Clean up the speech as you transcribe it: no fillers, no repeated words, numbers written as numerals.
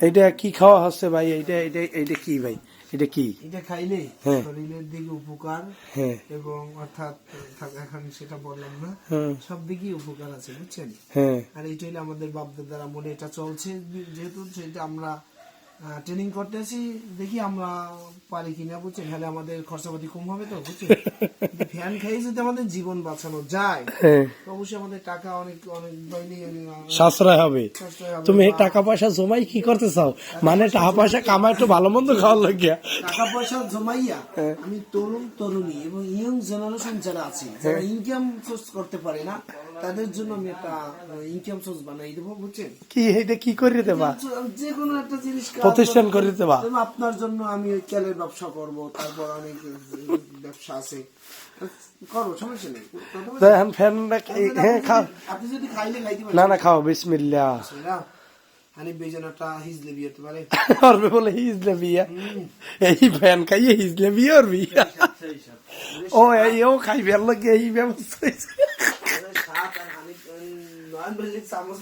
এটা কি খাওয়া হচ্ছে ভাই? এইটা এটা এইটা কি ভাই? এটা কি? এটা খাইলে হ্যাঁ। শরীরের দিকে উপকার হ্যাঁ এবং অর্থাৎ এখন সেটা বললাম না, হ্যাঁ সব দিকেই উপকার আছে বুঝছেন। হ্যাঁ আর এইটা হইলে আমাদের বাপদাদার আমলে এটা চলছে, যেহেতু সেটা আমরা ট্রেনিং করতেছি, দেখি আমরা পারি কিনা বুঝছেন। হলে আমাদের খরচাপাতি কম হবে তো বুঝছেন। ফ্যান খাই যদি আমাদের জীবন বাঁচানো যায়, হ্যাঁ তো অবশ্যই আমাদের টাকা অনেক অনেক সাশ্রয় হবে। সাশ্রয় হবে। তুমি এই টাকা পয়সা জমাই কি করতে চাও? মানে টাকা পয়সা কামাই একটু ভালো মন্দ খাওয়ার লাগিয়া। টাকা পয়সা জমাইয়া আমি তরুণ তরুণী এবং ইয়ং জেনারেশন যারা আছে, যারা ইনকাম সোর্স করতে পারে না, তাদের জন্য আমি একটা ইনকাম সোর্স বানাই দেবো বুঝছেন। কি এটা কি করে দেবা? যে কোনো একটা জিনিস প্রতিষ্ঠান করে দেবা। যেমন আপনার জন্য আমি ওই তেলের ব্যবসা করব, তারপর অনেক ব্যবসা আছে, করবো, সমস্যা নেই। দেখেন ফ্যান হ্যাঁ খাও। আপনি যদি খাইলে খাইতে না পারেন না খাও বিসমিল্লাহ। হানিফ ভাই যেন একটা হিজলে বিয়ে হতে পারে। অরবে বলে হিজলে বিয়া। এই ফ্যান খাইয়ে হিজলে বিয়ে ওর বিয়া। ও এই ও খাইবে লাগে এই ব্যবস্থা। সাত আর হানিফ নয়ন ভাই চামচ